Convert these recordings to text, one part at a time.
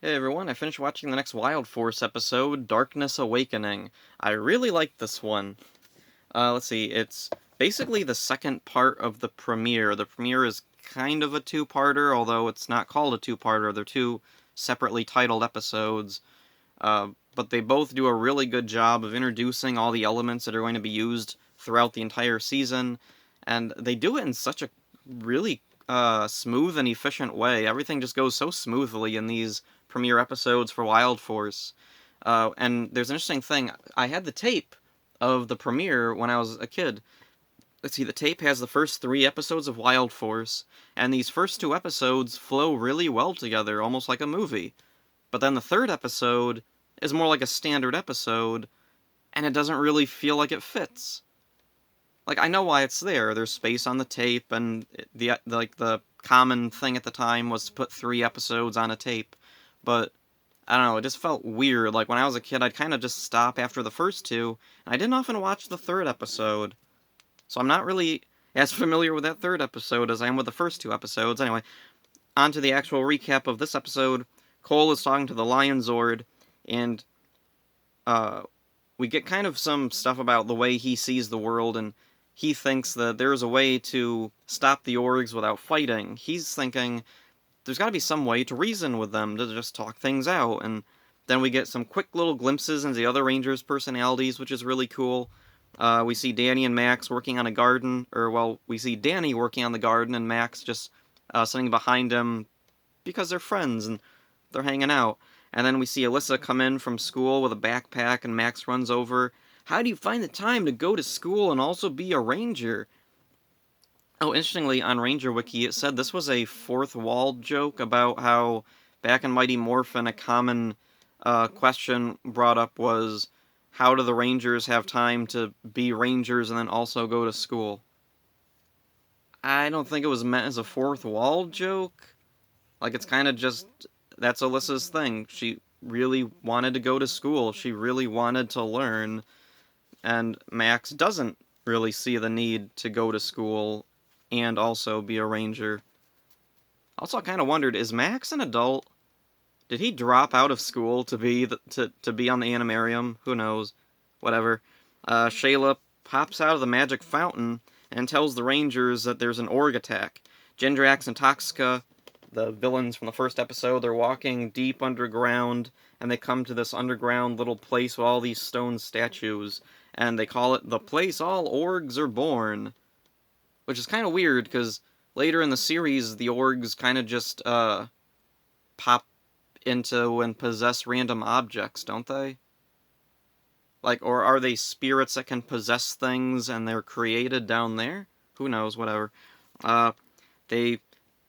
Hey everyone, I finished watching the next Wild Force episode, Darkness Awakening. I really liked this one. Let's see, it's basically the second part of the premiere. The premiere is kind of a two-parter, although it's not called a two-parter. They're two separately titled episodes. But they both do a really good job of introducing all the elements that are going to be used throughout the entire season, and they do it in such a really smooth and efficient way. Everything just goes so smoothly in these premiere episodes for Wild Force. And there's an interesting thing. I had the tape of the premiere when I was a kid. Let's see, the tape has the first 3 episodes of Wild Force, and these first 2 episodes flow really well together, almost like a movie. But then the third episode is more like a standard episode, and it doesn't really feel like it fits. Like, I know why it's there. There's space on the tape, and the common thing at the time was to put 3 episodes on a tape. But I don't know, it just felt weird. Like, when I was a kid, I'd kind of just stop after the first two, and I didn't often watch the third episode. So I'm not really as familiar with that third episode as I am with the first 2 episodes. Anyway, on to the actual recap of this episode. Cole is talking to the Lion Zord, and uh, we get kind of some stuff about the way he sees the world, and he thinks that there's a way to stop the orgs without fighting. He's thinking there's got to be some way to reason with them, to just talk things out, and then we get some quick little glimpses into the other Rangers' personalities, which is really cool. We see Danny and Max working on a garden, we see Danny working on the garden, and Max just sitting behind him because they're friends and they're hanging out. And then we see Alyssa come in from school with a backpack, and Max runs over. How do you find the time to go to school and also be a ranger? Oh, interestingly, on Ranger Wiki, it said this was a fourth wall joke about how back in Mighty Morphin, a common question brought up was, how do the Rangers have time to be Rangers and then also go to school? I don't think it was meant as a fourth wall joke. Like, it's kind of just, that's Alyssa's thing. She really wanted to go to school. She really wanted to learn. And Max doesn't really see the need to go to school and also be a ranger. Also, I kind of wondered, is Max an adult? Did he drop out of school to be to be on the Animarium? Who knows? Whatever. Shayla pops out of the magic fountain and tells the Rangers that there's an org attack. Gendrax and Toxica, the villains from the first episode, they're walking deep underground, and they come to this underground little place with all these stone statues, and they call it the place all orgs are born. Which is kind of weird, because later in the series, the orgs kind of just, pop into and possess random objects, don't they? Like, or are they spirits that can possess things and they're created down there? Who knows, whatever. They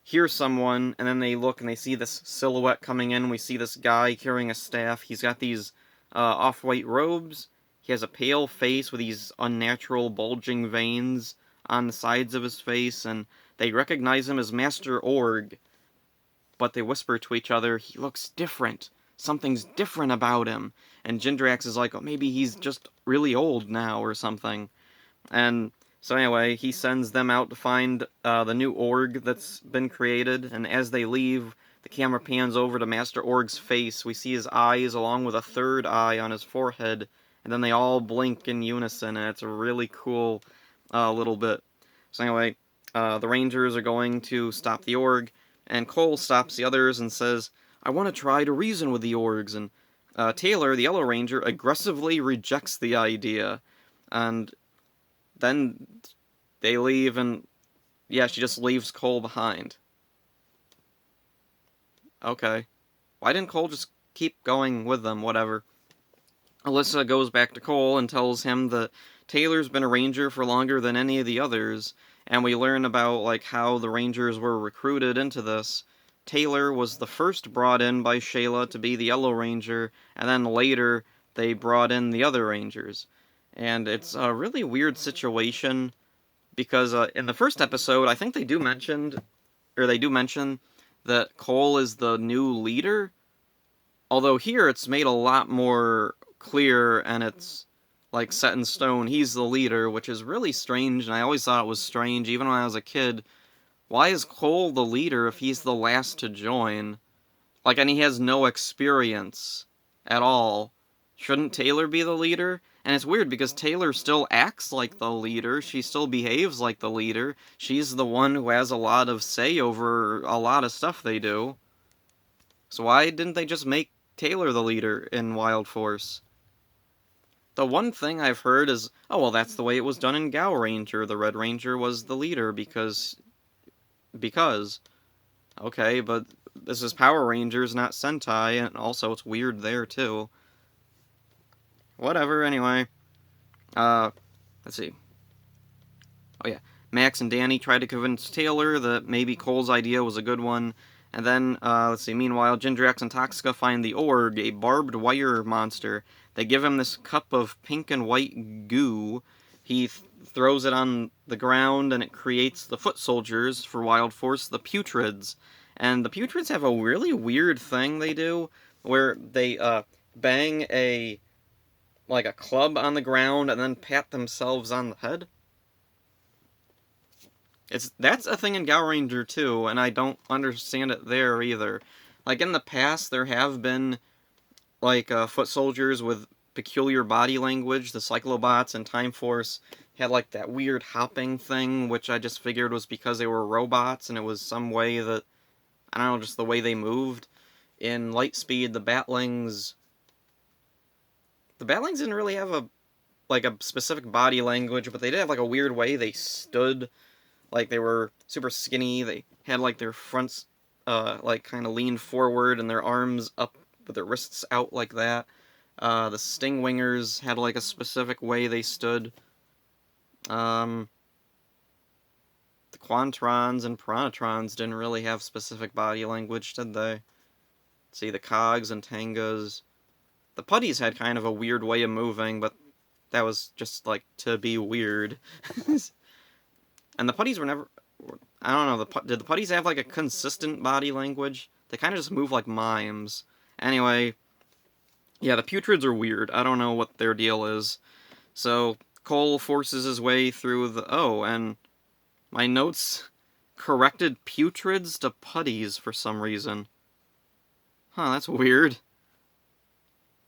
hear someone, and then they look and they see this silhouette coming in. We see this guy carrying a staff. He's got these off-white robes. He has a pale face with these unnatural bulging veins on the sides of his face, and they recognize him as Master Org. But they whisper to each other, he looks different. Something's different about him. And Jindrax is like, oh, maybe he's just really old now or something. And so anyway, he sends them out to find the new org that's been created, and as they leave, the camera pans over to Master Org's face. We see his eyes along with a third eye on his forehead, and then they all blink in unison, and it's a really cool little bit. So anyway, the Rangers are going to stop the org, and Cole stops the others and says, I want to try to reason with the orgs, and Taylor, the Yellow Ranger, aggressively rejects the idea, and then they leave, and yeah, she just leaves Cole behind. Okay. Why didn't Cole just keep going with them? Whatever. Alyssa goes back to Cole and tells him that Taylor's been a ranger for longer than any of the others, and we learn about, like, how the Rangers were recruited into this. Taylor was the first brought in by Shayla to be the Yellow Ranger, and then later they brought in the other Rangers. And it's a really weird situation, because in the first episode, I think they do mention that Cole is the new leader, although here it's made a lot more clear, and it's like set in stone. He's the leader, which is really strange, and I always thought it was strange, even when I was a kid. Why is Cole the leader if he's the last to join? Like, and he has no experience at all. Shouldn't Taylor be the leader? And it's weird because Taylor still acts like the leader. She still behaves like the leader. She's the one who has a lot of say over a lot of stuff they do. So why didn't they just make Taylor the leader in Wild Force? The one thing I've heard is, oh, well, that's the way it was done in Gaoranger. The Red Ranger was the leader because... Okay, but this is Power Rangers, not Sentai, and also it's weird there, too. Whatever, anyway. Let's see. Oh, yeah. Max and Danny try to convince Taylor that maybe Cole's idea was a good one. And then, let's see, meanwhile, Gindrax and Toxica find the Org, a barbed wire monster. They give him this cup of pink and white goo. He throws it on the ground, and it creates the foot soldiers for Wild Force, the Putrids. And the Putrids have a really weird thing they do, where they, bang a club on the ground and then pat themselves on the head. That's a thing in Gaoranger too, and I don't understand it there either. Like, in the past, there have been, foot soldiers with peculiar body language. The Cyclobots and Time Force had, that weird hopping thing, which I just figured was because they were robots, and it was some way that, I don't know, just the way they moved. In Lightspeed, the Batlings didn't really have a specific body language, but they did have, a weird way they stood. They were super skinny, they had, their fronts, kind of leaned forward, and their arms up with their wrists out like that. The Stingwingers had, a specific way they stood. The Quantrons and Piranatrons didn't really have specific body language, did they? Let's see, the Cogs and Tangas. The Putties had kind of a weird way of moving, but that was just, to be weird. And the Putties were never... I don't know, did the Putties have, a consistent body language? They kind of just move like mimes. Anyway, yeah, the Putrids are weird. I don't know what their deal is. So, Cole forces his way through the... Oh, and my notes corrected Putrids to Putties for some reason. Huh, that's weird.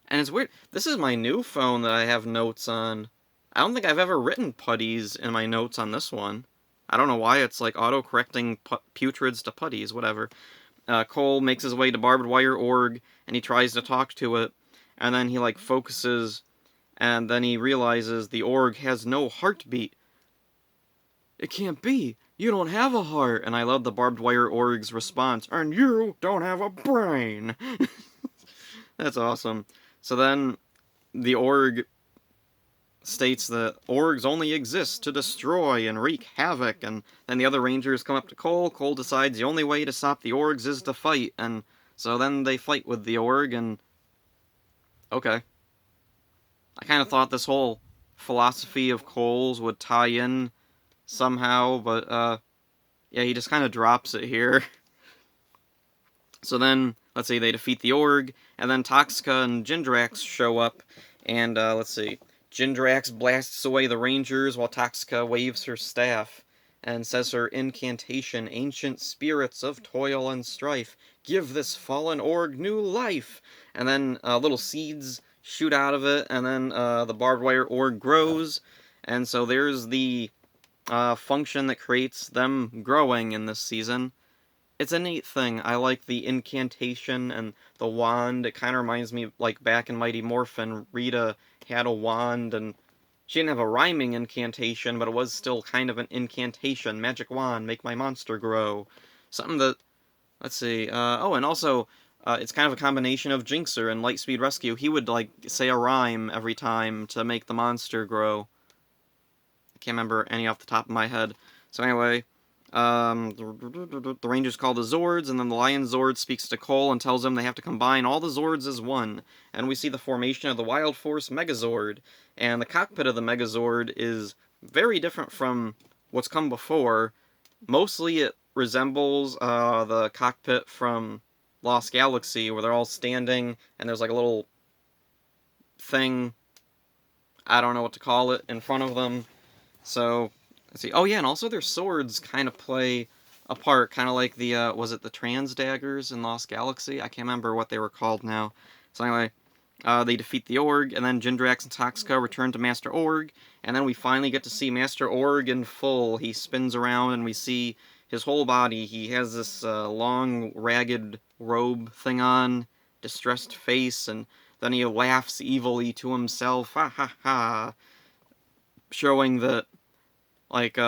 And it's weird. This is my new phone that I have notes on. I don't think I've ever written Putties in my notes on this one. I don't know why it's auto-correcting Putrids to Putties, whatever. Cole makes his way to Barbed Wire Org, and he tries to talk to it, and then he focuses, and then he realizes the Org has no heartbeat. It can't be! You don't have a heart! And I love the Barbed Wire Org's response, and you don't have a brain! That's awesome. So then, the Org states that Orgs only exist to destroy and wreak havoc, and then the other Rangers come up to Cole. Cole decides the only way to stop the Orgs is to fight, and so then they fight with the Org, and... Okay. I kind of thought this whole philosophy of Cole's would tie in somehow, but, yeah, he just kind of drops it here. So then, let's see, they defeat the Org, and then Toxica and Gindrax show up, and, let's see... Gindrax blasts away the Rangers while Toxica waves her staff and says her incantation, "Ancient spirits of toil and strife, give this fallen Org new life!" And then little seeds shoot out of it, and then the Barbed Wire Org grows, and so there's the function that creates them growing in this season. It's a neat thing. I like the incantation and the wand. It kind of reminds me, back in Mighty Morphin, Rita had a wand, and she didn't have a rhyming incantation, but it was still kind of an incantation. Magic wand, make my monster grow. Something that, let's see, and also, it's kind of a combination of Jinxer and Lightspeed Rescue. He would, say a rhyme every time to make the monster grow. I can't remember any off the top of my head. So anyway... the Rangers call the Zords, and then the Lion Zord speaks to Cole and tells him they have to combine all the Zords as one. And we see the formation of the Wild Force Megazord. And the cockpit of the Megazord is very different from what's come before. Mostly it resembles the cockpit from Lost Galaxy, where they're all standing, and there's a little thing, I don't know what to call it, in front of them. So... let's see. Oh yeah, and also their swords kind of play apart, kind of like the, was it the Trans Daggers in Lost Galaxy? I can't remember what they were called now. So anyway, they defeat the Org, and then Jindrax and Toxica return to Master Org, and then we finally get to see Master Org in full. He spins around, and we see his whole body. He has this long, ragged robe thing on, distressed face, and then he laughs evilly to himself, ha ha ha, showing that, like,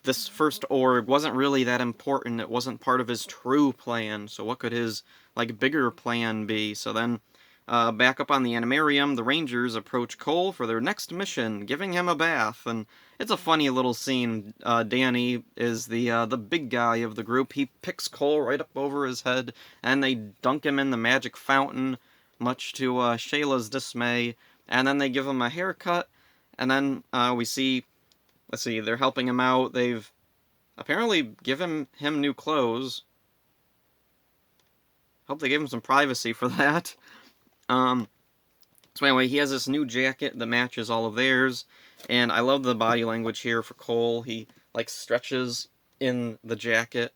this first org wasn't really that important. It wasn't part of his true plan, so what could his, like, bigger plan be? So then, back up on the Animarium, the Rangers approach Cole for their next mission, giving him a bath, and it's a funny little scene. Danny is the big guy of the group. He picks Cole right up over his head, and they dunk him in the magic fountain, much to Shayla's dismay, and then they give him a haircut, and then we see, let's see, they're helping him out. They've apparently given him new clothes. Hope they gave him some privacy for that. So anyway, he has this new jacket that matches all of theirs, and I love the body language here for Cole. He, like, stretches in the jacket,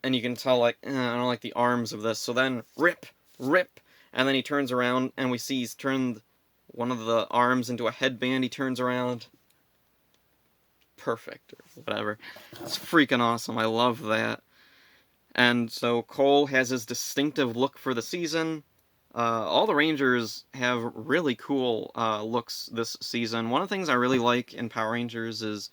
and you can tell, like, I don't like the arms of this. So then, rip, and then he turns around, and we see he's turned one of the arms into a headband. He turns around. Perfect, or whatever. It's freaking awesome. I love that. And so Cole has his distinctive look for the season. All the Rangers have really cool looks this season. One of the things I really like in Power Rangers is,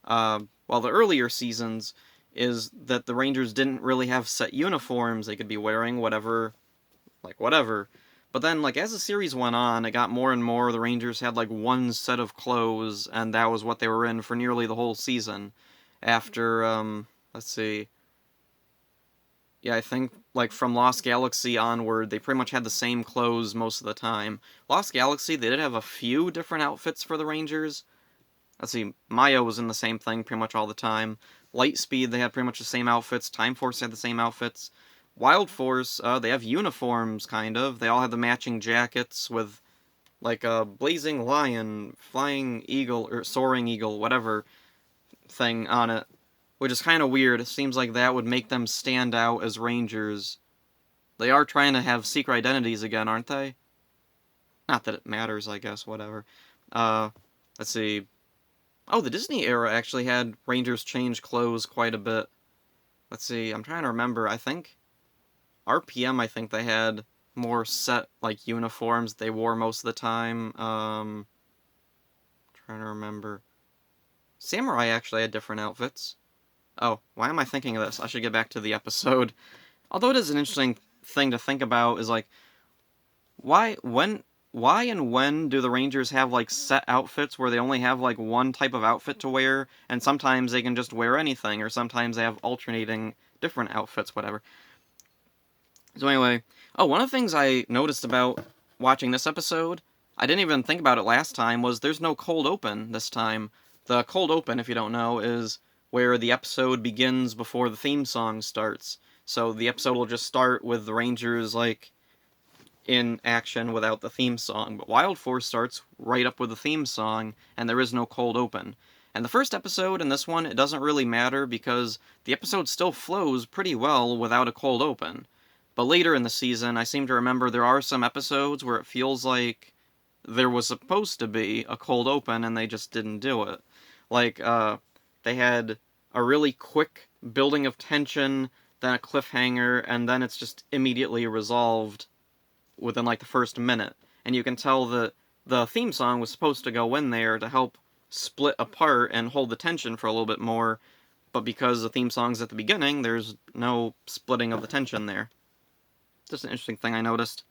the earlier seasons, is that the Rangers didn't really have set uniforms. They could be wearing whatever. But then, like, as the series went on, it got more and more, the Rangers had, like, one set of clothes, and that was what they were in for nearly the whole season. After, let's see, yeah, I think, like, from Lost Galaxy onward, they pretty much had the same clothes most of the time. Lost Galaxy, they did have a few different outfits for the Rangers. Let's see, Maya was in the same thing pretty much all the time. Lightspeed, they had pretty much the same outfits. Time Force had the same outfits. Wild Force, they have uniforms, kind of. They all have the matching jackets with, like, a blazing lion, flying eagle, or soaring eagle, whatever thing on it. Which is kind of weird. It seems like that would make them stand out as Rangers. They are trying to have secret identities again, aren't they? Not that it matters, I guess, whatever. Let's see. Oh, the Disney era actually had Rangers change clothes quite a bit. Let's see, I'm trying to remember. I think RPM, I think they had more set, like, uniforms they wore most of the time. Trying to remember. Samurai actually had different outfits. Oh, why am I thinking of this? I should get back to the episode. Although it is an interesting thing to think about, is like, why and when do the Rangers have, like, set outfits where they only have, like, one type of outfit to wear, and sometimes they can just wear anything, or sometimes they have alternating different outfits, whatever. So anyway, one of the things I noticed about watching this episode, I didn't even think about it last time, was there's no cold open this time. The cold open, if you don't know, is where the episode begins before the theme song starts. So the episode will just start with the Rangers, like, in action without the theme song. But Wild Force starts right up with the theme song, and there is no cold open. And the first episode and this one, it doesn't really matter because the episode still flows pretty well without a cold open. But later in the season, I seem to remember there are some episodes where it feels like there was supposed to be a cold open and they just didn't do it. Like, they had a really quick building of tension, then a cliffhanger, and then it's just immediately resolved within, like, the first minute. And you can tell that the theme song was supposed to go in there to help split apart and hold the tension for a little bit more, but because the theme song's at the beginning, there's no splitting of the tension there. Just an interesting thing I noticed.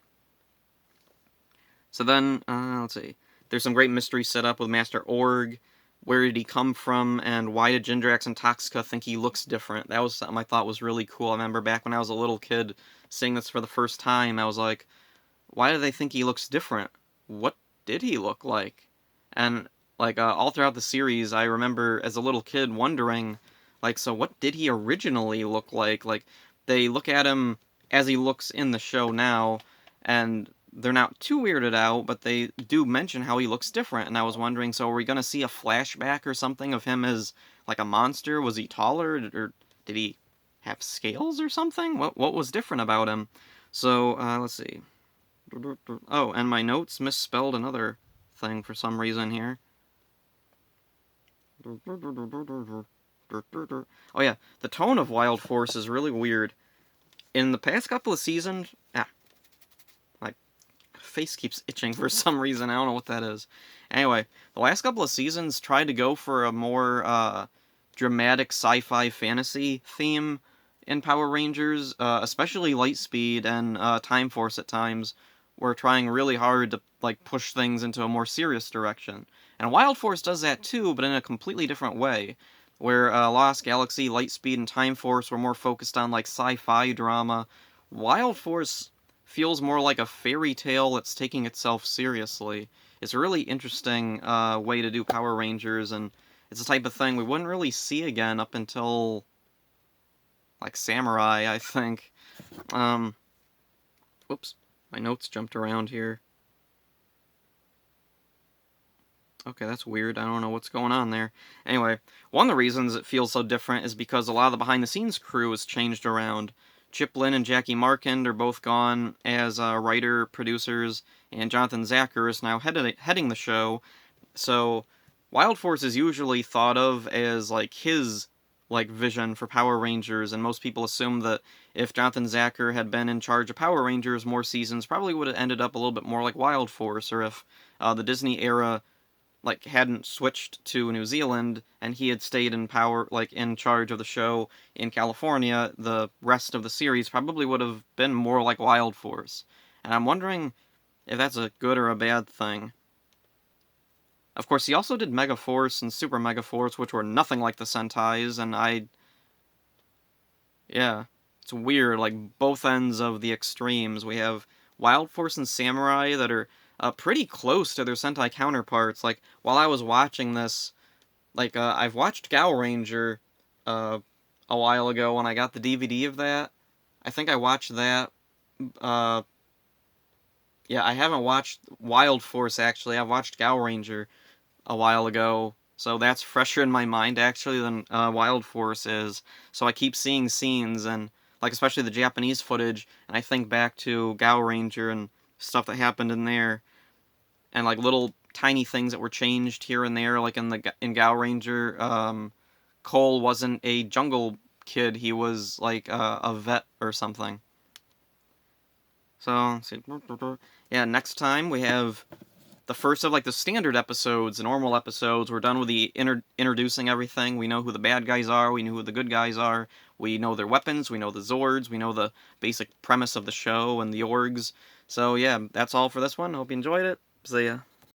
So then, let's see. There's some great mystery set up with Master Org. Where did he come from, and why did Jindrax and Toxica think he looks different? That was something I thought was really cool. I remember back when I was a little kid seeing this for the first time, I was like, why do they think he looks different? What did he look like? And, like, all throughout the series, I remember as a little kid wondering, like, so what did he originally look like? Like, they look at him as he looks in the show now, and they're not too weirded out, but they do mention how he looks different, and I was wondering, so are we going to see a flashback or something of him as, like a monster? Was he taller, or did he have scales or something? What was different about him? So, let's see. Oh, and my notes misspelled another thing for some reason here. Oh yeah, the tone of Wild Force is really weird. In the past couple of seasons, my face keeps itching for some reason. I don't know what that is. Anyway, the last couple of seasons tried to go for a more dramatic sci-fi fantasy theme in Power Rangers, especially Lightspeed and Time Force at times were trying really hard to like push things into a more serious direction. And Wild Force does that too, but in a completely different way. Where Lost Galaxy, Lightspeed, and Time Force were more focused on like sci-fi drama, Wild Force feels more like a fairy tale that's taking itself seriously. It's a really interesting way to do Power Rangers, and it's the type of thing we wouldn't really see again up until like Samurai, I think. Whoops, my notes jumped around here. Okay, that's weird. I don't know what's going on there. Anyway, one of the reasons it feels so different is because a lot of the behind-the-scenes crew has changed around. Chip Lynn and Jackie Markand are both gone as writer, producers, and Jonathan Zacher is now heading the show. So, Wild Force is usually thought of as like his like vision for Power Rangers, and most people assume that if Jonathan Zacher had been in charge of Power Rangers more seasons, probably would have ended up a little bit more like Wild Force, or if the Disney era like hadn't switched to New Zealand and he had stayed in in charge of the show in California, the rest of the series probably would have been more like Wild Force. And I'm wondering if that's a good or a bad thing. Of course, he also did Mega Force and Super Mega Force, which were nothing like the Sentais, and yeah, it's weird, like both ends of the extremes. We have Wild Force and Samurai that are pretty close to their Sentai counterparts. Like, while I was watching this, I've watched Gao Ranger uh, a while ago when I got the DVD of that. I think I watched that. Uh, yeah, I haven't watched Wild Force, actually. I've watched Gao Ranger a while ago, so that's fresher in my mind, actually, than Wild Force is. So I keep seeing scenes, and, like, especially the Japanese footage, and I think back to Gao Ranger and stuff that happened in there, and like little tiny things that were changed here and there, like in Gao Ranger, Cole wasn't a jungle kid; he was like a vet or something. So let's see. Yeah, next time we have the first of like the standard episodes, the normal episodes. We're done with the introducing everything. We know who the bad guys are. We know who the good guys are. We know their weapons. We know the Zords. We know the basic premise of the show and the orgs. So yeah, that's all for this one. Hope you enjoyed it. See ya.